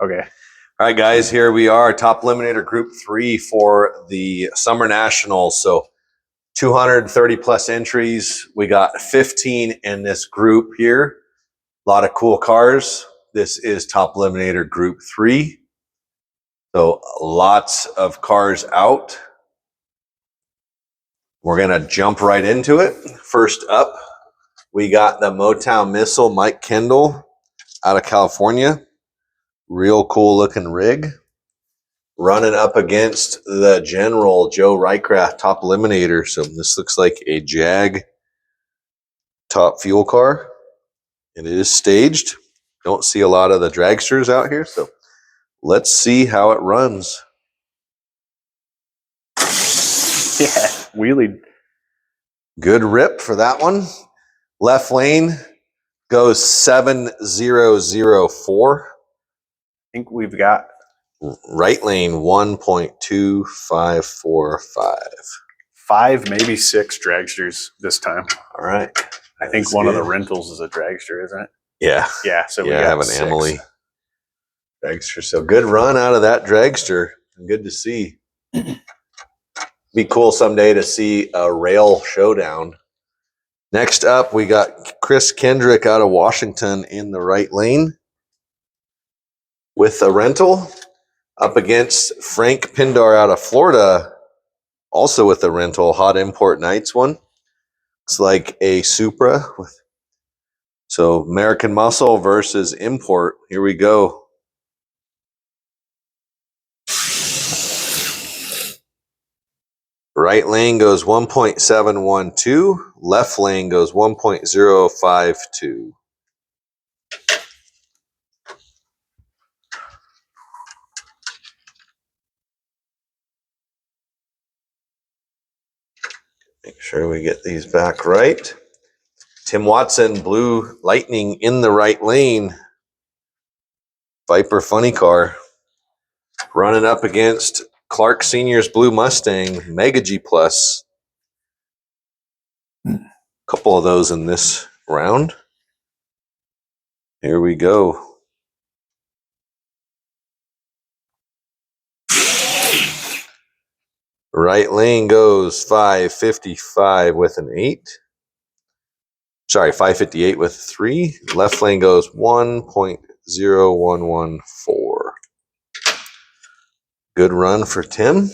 Okay. All right, guys, here we are, Top Eliminator Group 3 for the Summer Nationals. So 230 plus entries. We got 15 in this group here. A lot of cool cars. This is Top Eliminator Group 3. So lots of cars out. We're going to jump right into it. First up, we got the Motown Missile Mike Kendall out of California. Real cool looking rig. Running up against the General Joe Reichrath Top Eliminator. So this looks like a Jag top fuel car. And it is staged. Don't see a lot of the dragsters out here. So let's see how it runs. Yeah, wheelie. Good rip for that one. Left lane goes 7004. I think we've got Right lane 1.2545. 5, maybe 6 dragsters this time. All right. I think one of the rentals is a dragster, isn't it? Yeah. Yeah, so we I got have an 6. Emily dragster. So good run out of that dragster. Good to see. Be cool someday to see a rail showdown. Next up, we got Chris Kendrick out of Washington in the right lane with a rental. Up against Frank Pindar out of Florida, also with a rental, Hot Import Nights one. It's like a Supra. So American Muscle versus Import. Here we go. Right lane goes 1.712. Left lane goes 1.052. Make sure we get these back right. Tim Watson, Blue Lightning in the right lane. Viper Funny Car. Running up against Clark Sr.'s Blue Mustang, Mega G Plus. A couple of those in this round. Here we go. Right lane goes 555 with an 8. Sorry, 558 with a 3. Left lane goes 1.0114. Good run for Tim.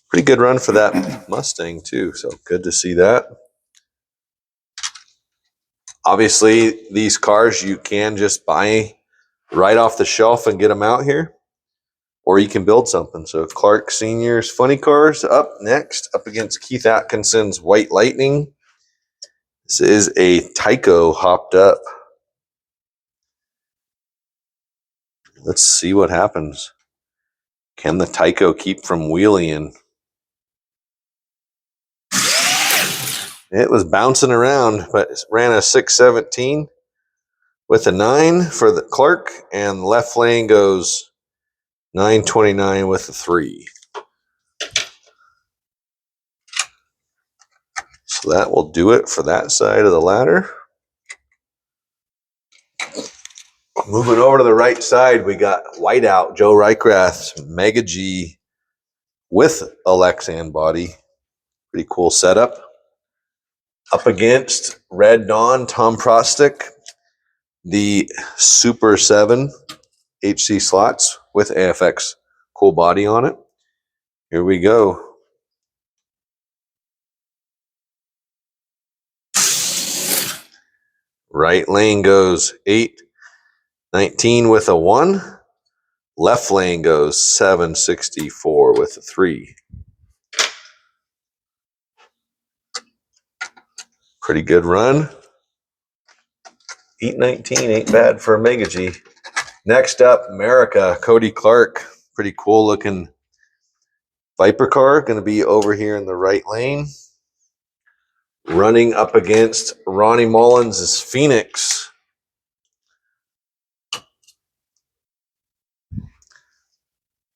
Pretty good run for that Mustang too, so good to see that. Obviously, these cars you can just buy right off the shelf and get them out here, or you can build something. So Clark Sr.'s Funny Cars up next, up against Keith Atkinson's White Lightning. This is a Tyco hopped up. Let's see what happens. Can the Tyco keep from wheeling? It was bouncing around, but it ran a 617 with a 9 for the Clark, and left lane goes 929 with a 3. So that will do it for that side of the ladder. Moving over to the right side, we got Whiteout, Joe Reichrath's Mega G with a Lexan body. Pretty cool setup. Up against Red Dawn, Tom Protsik, the Super 7 HC slots with AFX cool body on it. Here we go. Right lane goes 819 with a 1. Left lane goes 764 with a 3. Pretty good run. 819 ain't bad for a Mega G. Next up, Merica, Cody Clark. Pretty cool looking Viper car. Going to be over here in the right lane. Running up against Ronnie Mullins' Phoenix.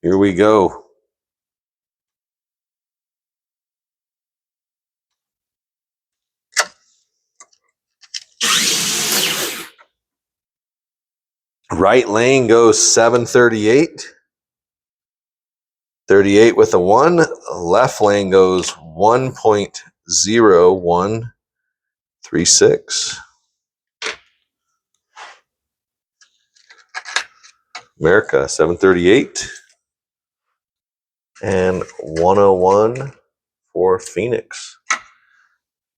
Here we go. Right lane goes 738. 38 with a 1. Left lane goes 1.0136. Merica 738. And 101 for Phoenix.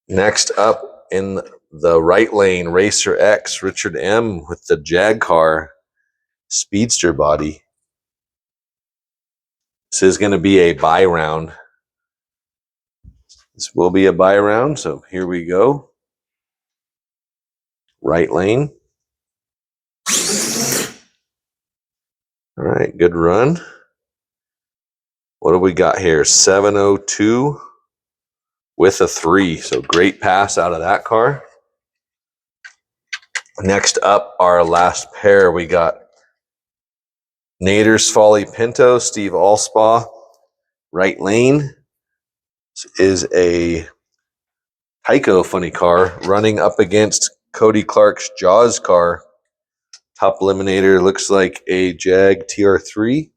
Next up in the right lane, Racer X, Richard M. with the Jag car speedster body. This is going to be a buy round. This will be a buy round, so here we go. Right lane. All right, good run. What do we got here? 702 with a 3. So great pass out of that car. Next up, our last pair, we got Nader's Folly Pinto, Steve Allspaw, right lane. This is a Tyco funny car running up against Cody Clark's Jaws car. Top eliminator looks like a Jag TR3.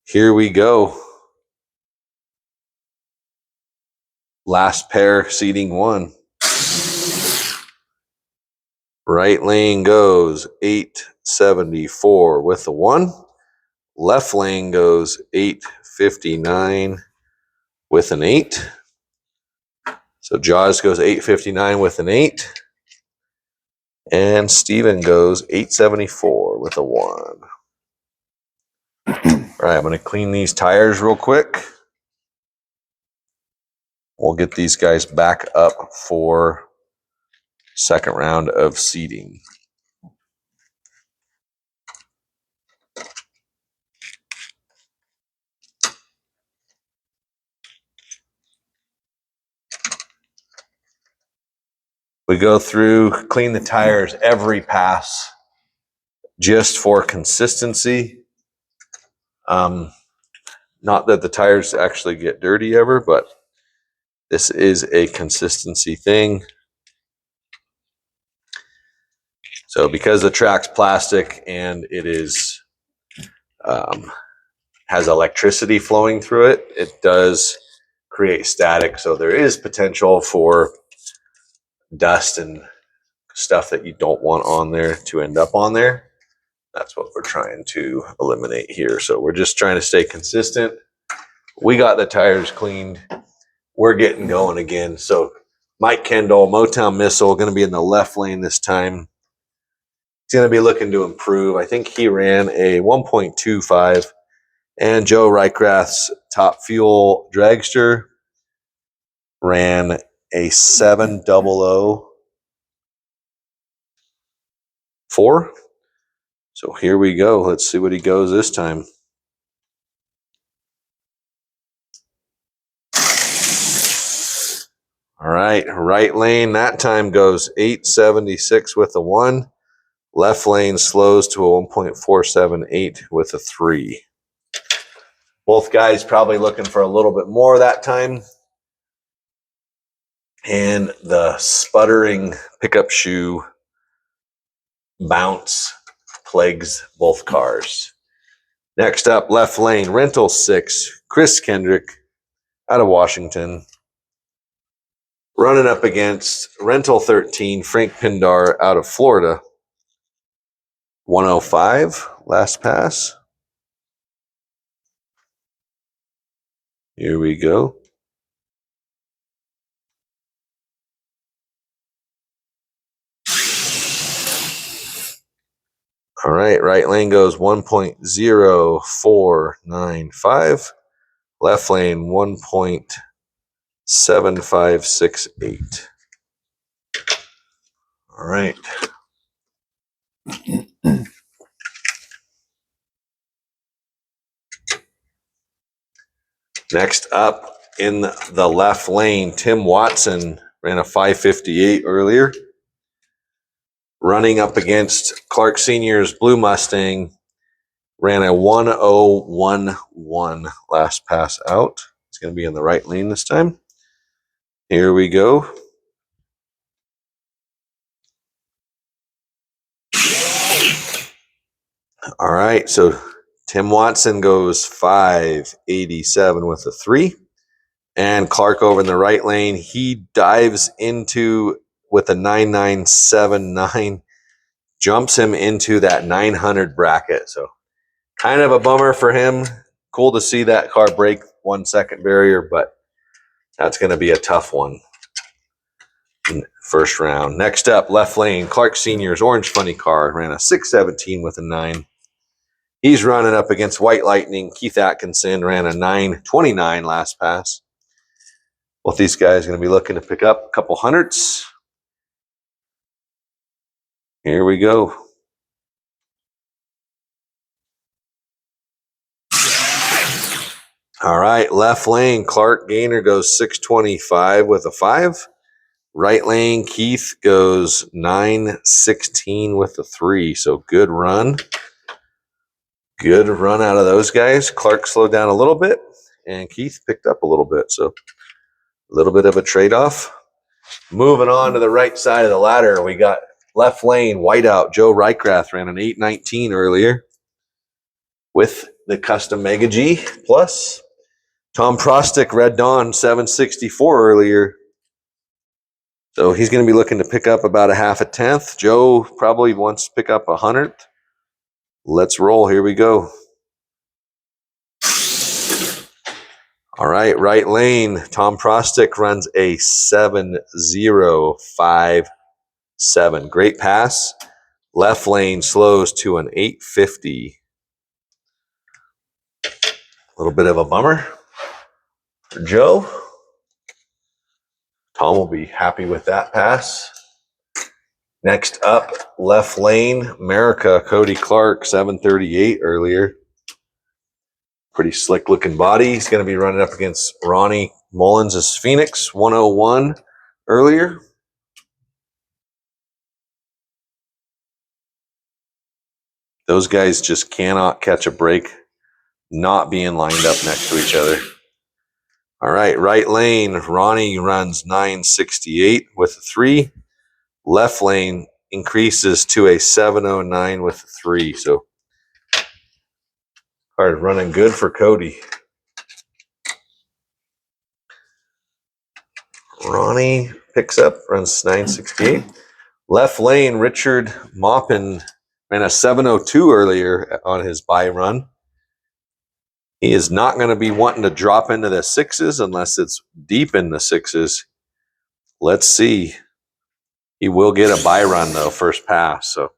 Here we go. Last pair, seating 1. Right lane goes 874 with a 1. Left lane goes 859 with an 8. So Jaws goes 859 with an 8. And Steven goes 874 with a 1. All right, I'm going to clean these tires real quick. We'll get these guys back up for second round of seeding. We go through, clean the tires every pass just for consistency. Not that the tires actually get dirty ever, but this is a consistency thing. So because the track's plastic and it is has electricity flowing through it, it does create static. So there is potential for dust and stuff that you don't want on there to end up on there. That's what we're trying to eliminate here. So we're just trying to stay consistent. We got the tires cleaned. We're getting going again. So Mike Kendall, Motown Missile, going to be in the left lane this time. He's going to be looking to improve. I think he ran a 1.25. And Joe Reichrath's Top Fuel dragster ran a 700-4. So here we go. Let's see what he goes this time. All right, right lane that time goes 876 with a 1. Left lane slows to a 1.478 with a 3. Both guys probably looking for a little bit more that time. And the sputtering pickup shoe bounce plagues both cars. Next up, left lane, rental 6, Chris Kendrick out of Washington. Running up against rental 13, Frank Pindar out of Florida. 105, last pass. Here we go. All right, right lane goes 1.0495. Left lane 1.7568. All right. Next up in the left lane, Tim Watson ran a 558 earlier. Running up against ClarkSr's Blue Mustang, ran a 1011 last pass out. It's going to be in the right lane this time. Here we go. All right, so Tim Watson goes 587 with a 3. And Clark over in the right lane, he dives into with a 9979, jumps him into that 900 bracket. So kind of a bummer for him. Cool to see that car break 1 second barrier, but that's going to be a tough one in the first round. Next up, left lane, Clark Sr.'s Orange Funny car ran a 617 with a 9. He's running up against White Lightning. Keith Atkinson ran a 929 last pass. Both these guys are going to be looking to pick up a couple hundreds. Here we go. All right, left lane, Clark Gaynor goes 625 with a 5. Right lane, Keith goes 916 with a 3. So good run. Good run out of those guys. Clark slowed down a little bit, and Keith picked up a little bit. So a little bit of a trade-off. Moving on to the right side of the ladder, we got left lane, whiteout, Joe Reichrath ran an 819 earlier with the custom Mega G Plus. Tom Protsik, Red Dawn, 764 earlier. So he's going to be looking to pick up about a half a tenth. Joe probably wants to pick up a 100th. Let's roll. Here we go. All right, right lane. Tom Protsik runs a 7057. Great pass. Left lane slows to an 850. A little bit of a bummer for Joe. Tom will be happy with that pass. Next up, left lane, Merica, Cody Clark, 738 earlier. Pretty slick looking body. He's going to be running up against Ronnie Mullins' Phoenix, 101 earlier. Those guys just cannot catch a break, not being lined up next to each other. All right, right lane, Ronnie runs 968 with a 3. Left lane increases to a 709 with a 3. So hard running good for Cody. Ronnie picks up, runs 968. Left lane, Richard Maupin ran a 702 earlier on his buy run. He is not going to be wanting to drop into the 6s unless it's deep in the 6s. Let's see. He will get a buy run, though, first pass. So,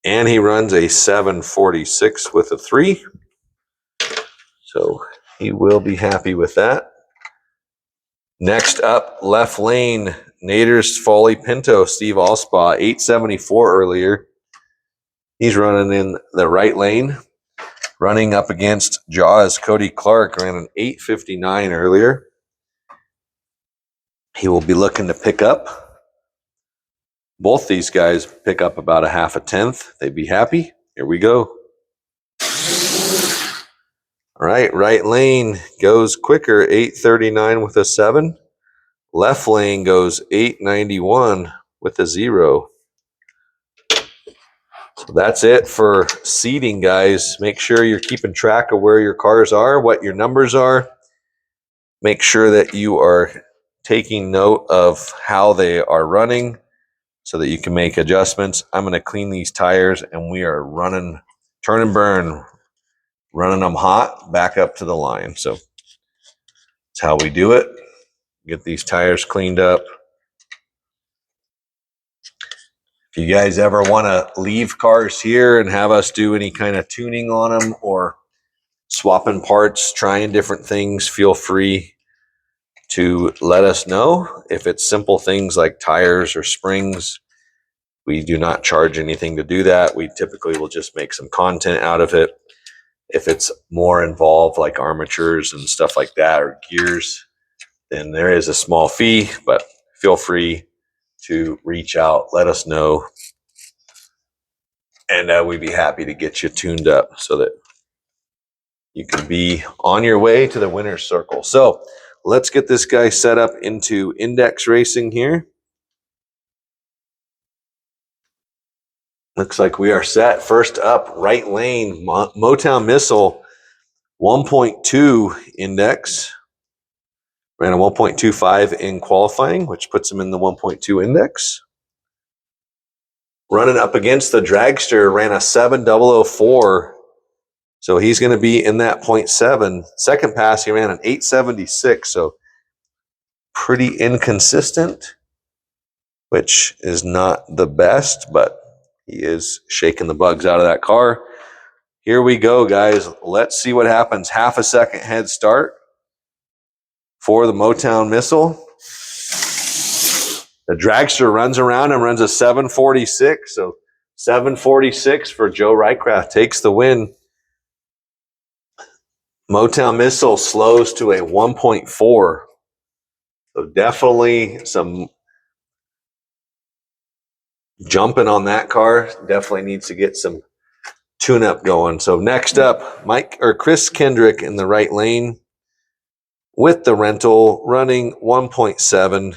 and he runs a 746 with a 3. So he will be happy with that. Next up, left lane, Nader's Folly Pinto, Steve Allspaw, 874 earlier. He's running in the right lane. Running up against Jaws, Cody Clark ran an 859 earlier. He will be looking to pick up. Both these guys pick up about a half a tenth. They'd be happy. Here we go. All right, right lane goes quicker, 839 with a 7. Left lane goes 891 with a 0. So that's it for seeding, guys. Make sure you're keeping track of where your cars are, what your numbers are. Make sure that you are taking note of how they are running so that you can make adjustments. I'm going to clean these tires, and we are running, turn and burn, running them hot back up to the line. So that's how we do it. Get these tires cleaned up. If you guys ever want to leave cars here and have us do any kind of tuning on them or swapping parts, trying different things, feel free to let us know. If it's simple things like tires or springs, we do not charge anything to do that. We typically will just make some content out of it. If it's more involved like armatures and stuff like that or gears, then there is a small fee, but feel free to reach out, let us know, and we'd be happy to get you tuned up so that you can be on your way to the winner's circle. So let's get this guy set up into index racing here. Looks like we are set. First up, right lane, Motown Missile, 1.2 index. Ran a 1.25 in qualifying, which puts him in the 1.2 index. Running up against the Dragster, ran a 7004. So he's going to be in that 0.7. Second pass, he ran an 876. So pretty inconsistent, which is not the best, but he is shaking the bugs out of that car. Here we go, guys. Let's see what happens. Half a second head start for the Motown Missile. The Dragster runs around and runs a 746. So 746 for Joe Reichrath takes the win. Motown Missile slows to a 1.4. So definitely some jumping on that car. Definitely needs to get some tune-up going. So next up, Chris Kendrick in the right lane with the rental running 1.7.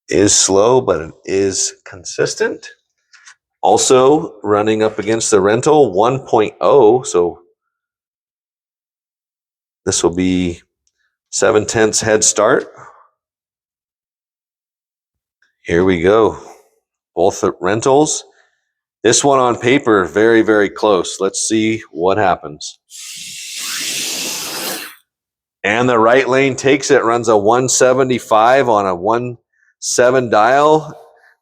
Is slow, but it is consistent. Also running up against the rental 1.0. So this will be 7/10 head start. Here we go. Both rentals. This one on paper, very, very close. Let's see what happens. And the right lane takes it, runs a 175 on a 1.7 dial.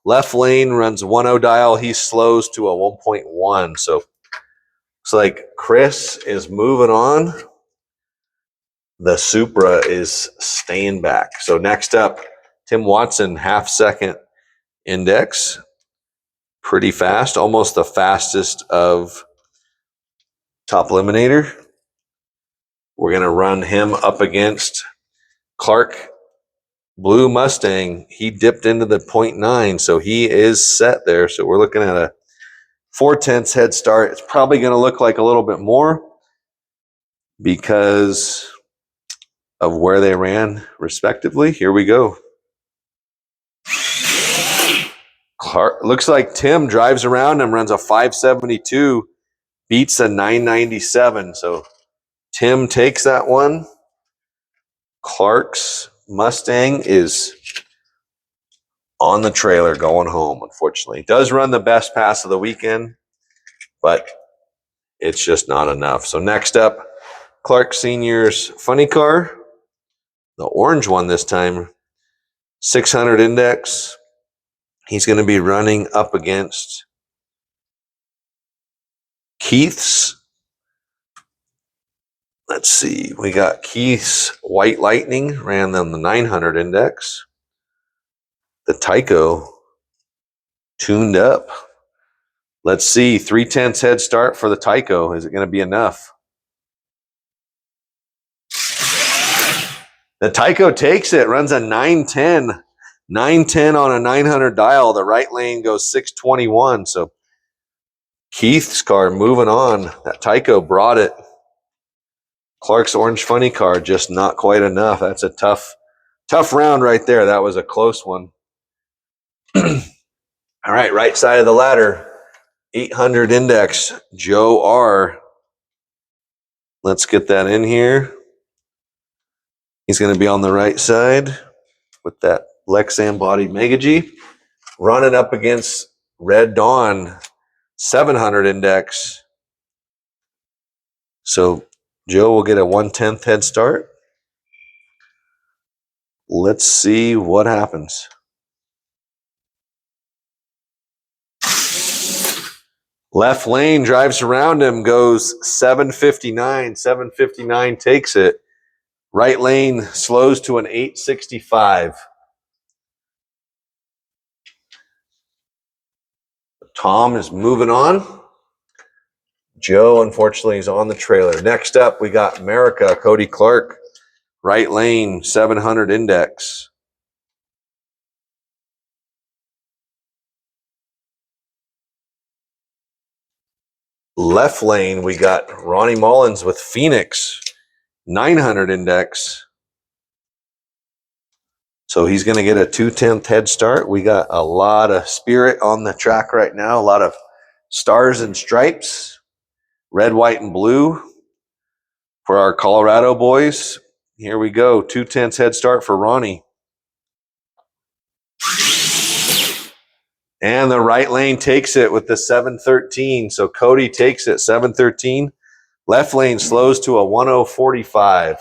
Left lane runs 1.0 dial. He slows to a 1.1. So looks like Chris is moving on. The Supra is staying back. So next up, Tim Watson, half second index. Pretty fast, almost the fastest of Top Eliminator. We're going to run him up against Clark Blue Mustang. He dipped into the 0.9, so he is set there. So we're looking at a 4/10 head start. It's probably going to look like a little bit more because of where they ran respectively. Here we go. Looks like Tim drives around and runs a 572, beats a 997. So Tim takes that one. Clark's Mustang is on the trailer going home, unfortunately. Does run the best pass of the weekend, but it's just not enough. So next up, Clark Sr.'s funny car, the orange one this time, 600 index. He's going to be running up against Keith's. Let's see. We got Keith's White Lightning, ran them the 900 index. The Tyco tuned up. Let's see. 3/10 head start for the Tyco. Is it going to be enough? The Tyco takes it, runs a 910. 910 on a 900 dial. The right lane goes 621. So Keith's car moving on. That Tyco brought it. Clark's orange funny car, just not quite enough. That's a tough round right there. That was a close one. All right side of the ladder. 800 index, Joe R. Let's get that in here. He's going to be on the right side with that Lexan body Mega G. Running up against Red Dawn, 700 index. So Joe will get a 1/10 head start. Let's see what happens. Left lane drives around him, goes 759. 759 takes it. Right lane slows to an 865. Tom is moving on. Joe, unfortunately, is on the trailer. Next up, we got Merica, Cody Clark. Right lane, 700 index. Left lane, we got Ronnie Mullins with Phoenix, 900 index. So he's going to get a 2/10 head start. We got a lot of spirit on the track right now. A lot of stars and stripes. Red, white, and blue for our Colorado boys. Here we go. 2/10 head start for Ronnie. And the right lane takes it with the 7:13. So Cody takes it 7:13. Left lane slows to a 1:0:45.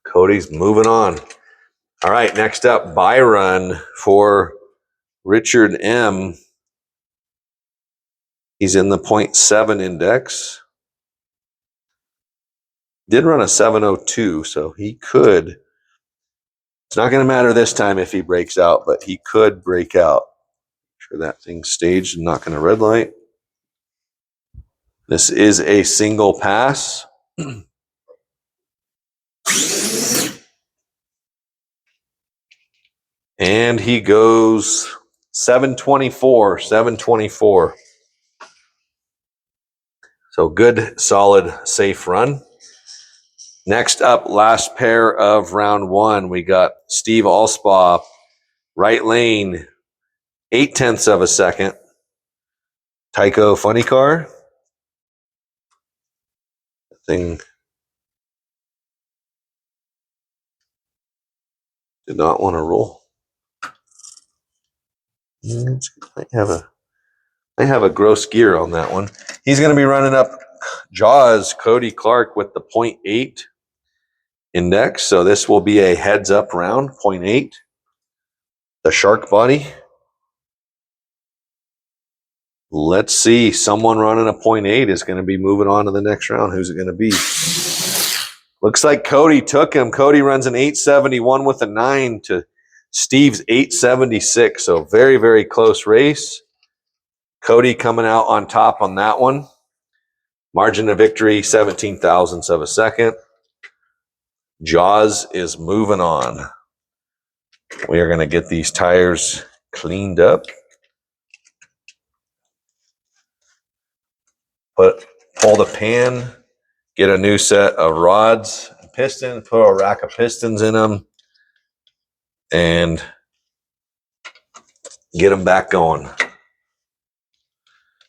Cody's moving on. All right, next up, Byron for Richard M. He's in the 0.7 index. Did run a 7:02, so he could. It's not going to matter this time if he breaks out, but he could break out. Sure that thing's staged and not going to red light. This is a single pass. And he goes 7:24, 7:24. So good, solid, safe run. Next up, last pair of round one, we got Steve Allspaw, right lane, 0.8 of a second. Tyco funny car. Thing did not want to roll. I have a gross gear on that one. He's going to be running up Jaws Cody Clark with the 0.8 index. So this will be a heads up round, 0.8. The shark body. Let's see. Someone running a 0.8 is going to be moving on to the next round. Who's it going to be? Looks like Cody took him. Cody runs an 871 with a 9 to Steve's 876. So very, very close race. Cody coming out on top on that one. Margin of victory, 17 thousandths of a second. Jaws is moving on. We are going to get these tires cleaned up. Pull the pan, get a new set of rods and pistons, put a rack of pistons in them, and get them back going.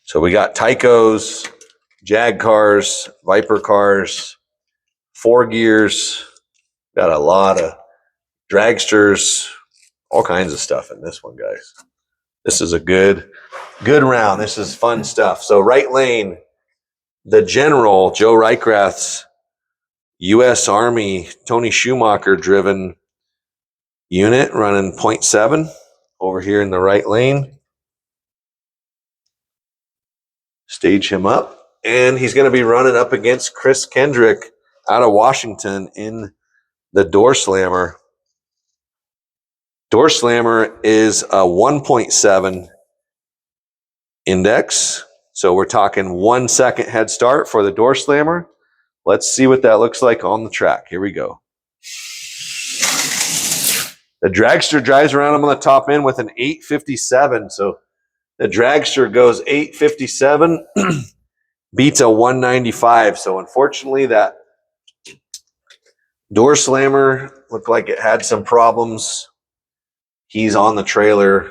So we got Tycos, Jag cars, Viper cars, 4 gears, got a lot of dragsters, all kinds of stuff in this one, guys. This is a good round. This is fun stuff. So right lane, the General, Joe Reichrath's U.S. Army, Tony Schumacher driven unit running 0.7 over here in the right lane. Stage him up. And he's going to be running up against Chris Kendrick out of Washington in the Door Slammer. Door Slammer is a 1.7 index. So we're talking 1 second head start for the Door Slammer. Let's see what that looks like on the track. Here we go. The dragster drives around him on the top end with an 857. So the dragster goes 857, beats a 195. So unfortunately, that Door Slammer looked like it had some problems. He's on the trailer.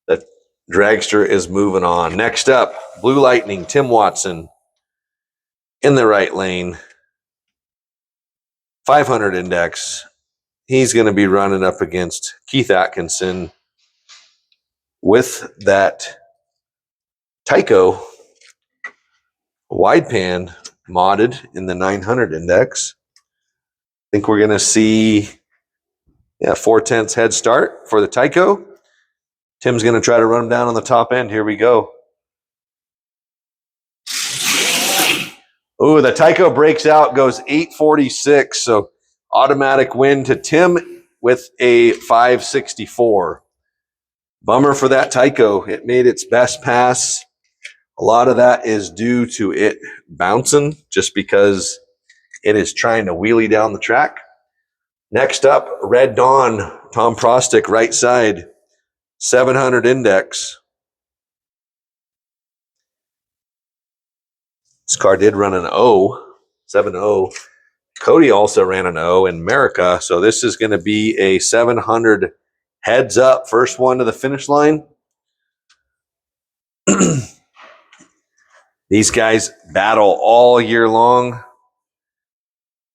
The dragster is moving on. Next up, Blue Lightning, Tim Watson in the right lane. 500 index. He's going to be running up against Keith Atkinson with that Tyco wide pan modded in the 900 index. I think we're going to see 4/10 head start for the Tyco. Tim's going to try to run him down on the top end. Here we go. Oh, the Tyco breaks out, goes 846. So automatic win to Tim with a 564. Bummer for that Tyco. It made its best pass. A lot of that is due to it bouncing just because it is trying to wheelie down the track. Next up, Red Dawn, Tom Protsik, right side, 700 index. This car did run an O, 7-0. Cody also ran an O in Merica. So this is going to be a 700 heads up. First one to the finish line. These guys battle all year long.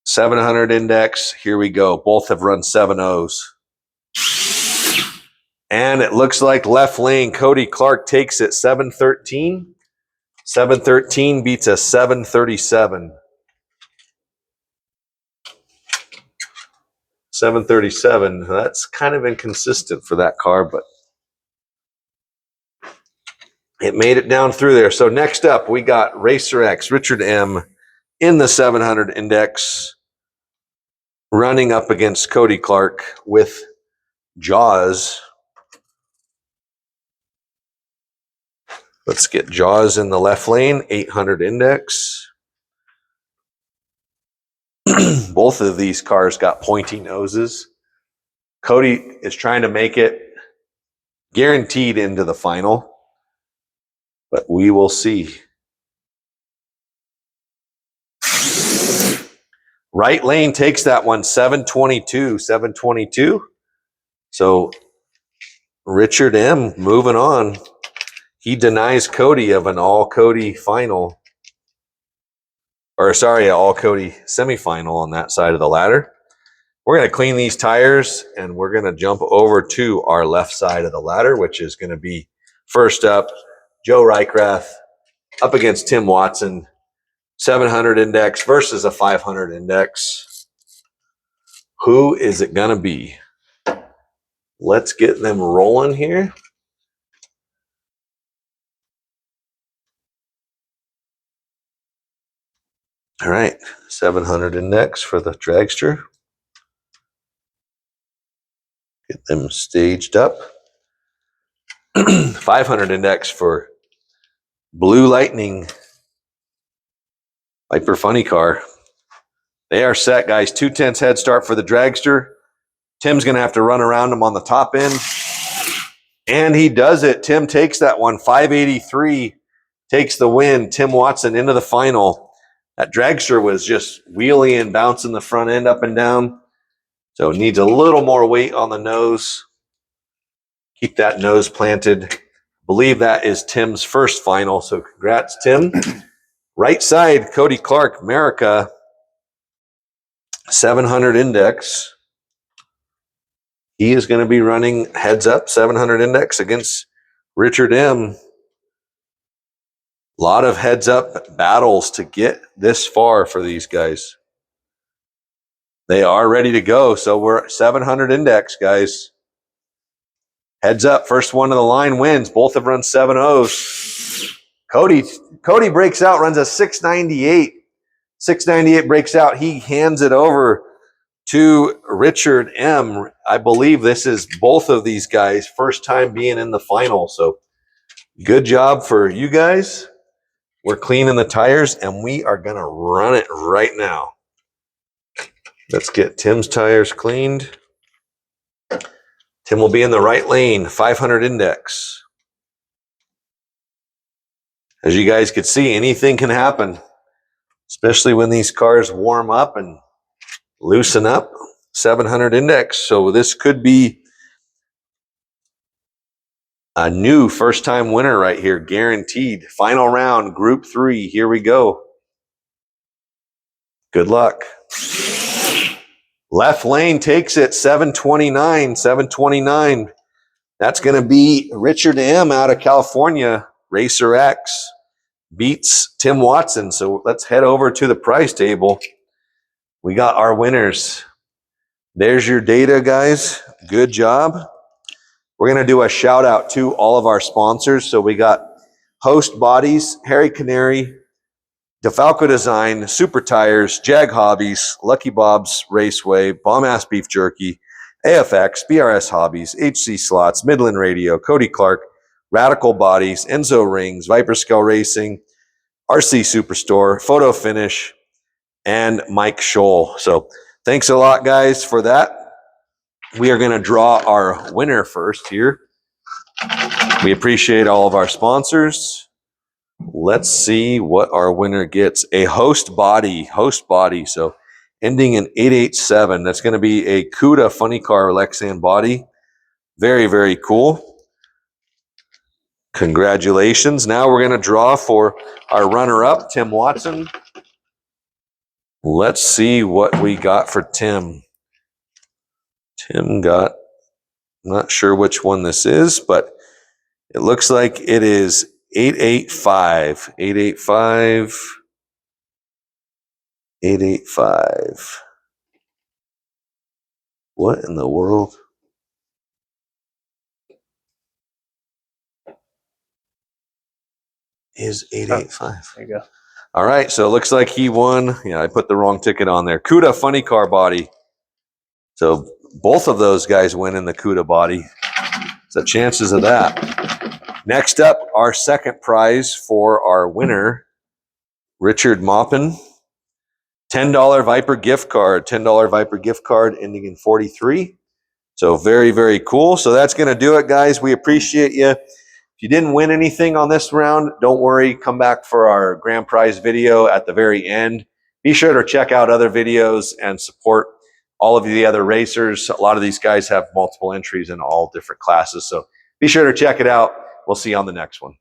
700 index. Here we go. Both have run 7-0s. And it looks like left lane, Cody Clark takes it 713. 713 beats a 737. 737. That's kind of inconsistent for that car, but it made it down through there. So next up, we got Racer X, Richard M. in the 700 index, running up against Cody Clark with Jaws. Let's get Jaws in the left lane, 800 index. Both of these cars got pointy noses. Cody is trying to make it guaranteed into the final, but we will see. Right lane takes that one, 722, 722. So Richard M. moving on. He denies Cody of an all Cody final. Or sorry, an all Cody semifinal on that side of the ladder. We're going to clean these tires and we're going to jump over to our left side of the ladder, which is going to be first up, Joe Reichrath up against Tim Watson, 700 index versus a 500 index. Who is it going to be? Let's get them rolling here. All right, 700 index for the dragster. Get them staged up. 500 index for Blue Lightning Viper Funny Car. They are set, guys. 2/10 head start for the dragster. Tim's going to have to run around him on the top end. And he does it. Tim takes that one. 583 takes the win. Tim Watson into the final. That dragster was just wheeling and bouncing the front end up and down. So it needs a little more weight on the nose. Keep that nose planted. I believe that is Tim's first final. So congrats, Tim. Right side, Cody Clark, Merica, 700 index. He is going to be running heads up, 700 index against Richard M. A lot of heads up battles to get this far for these guys. They are ready to go. So we're 700 index, guys. Heads up. First one of the line wins. Both have run 7-0s. Cody breaks out, runs a 698. 698 breaks out. He hands it over to Richard M. I believe this is both of these guys' first time being in the final. So good job for you guys. We're cleaning the tires, and we are going to run it right now. Let's get Tim's tires cleaned. Tim will be in the right lane, 500 index. As you guys could see, anything can happen, especially when these cars warm up and loosen up. 700 index. So this could be a new first-time winner right here, guaranteed. Final round, Group 3. Here we go. Good luck. Left lane takes it, 729, 729. That's going to be Richard M. out of California. Racer X beats Tim Watson. So let's head over to the prize table. We got our winners. There's your data, guys. Good job. We're going to do a shout out to all of our sponsors. So we got Host Bodies, Harry Canary, DeFalco Design, Super Tires, Jag Hobbies, Lucky Bob's Raceway, Bomb Ass Beef Jerky, AFX, BRS Hobbies, HC Slots, Midland Radio, Cody Clark, Radical Bodies, Enzo Rings, Viper Scale Racing, RC Superstore, Photo Finish, and Mike Scholl. So thanks a lot, guys, for that. We are going to draw our winner first here. We appreciate all of our sponsors. Let's see what our winner gets. A host body. So ending in 887. That's going to be a CUDA Funny Car Lexan body. Very, very cool. Congratulations. Now we're going to draw for our runner-up, Tim Watson. Let's see what we got for Tim. Tim got, I'm not sure which one this is, but it looks like it is 885. 885. 885. What in the world? Is 885. There you go. All right, so it looks like he won. Yeah, I put the wrong ticket on there. CUDA Funny Car body. So both of those guys win in the CUDA body. So chances of that. Next up, our second prize for our winner, Richard Maupin. $10 Viper gift card. $10 Viper gift card ending in 43. So very, very cool. So that's going to do it, guys. We appreciate you. If you didn't win anything on this round, don't worry. Come back for our grand prize video at the very end. Be sure to check out other videos and support all of the other racers. A lot of these guys have multiple entries in all different classes. So be sure to check it out. We'll see you on the next one.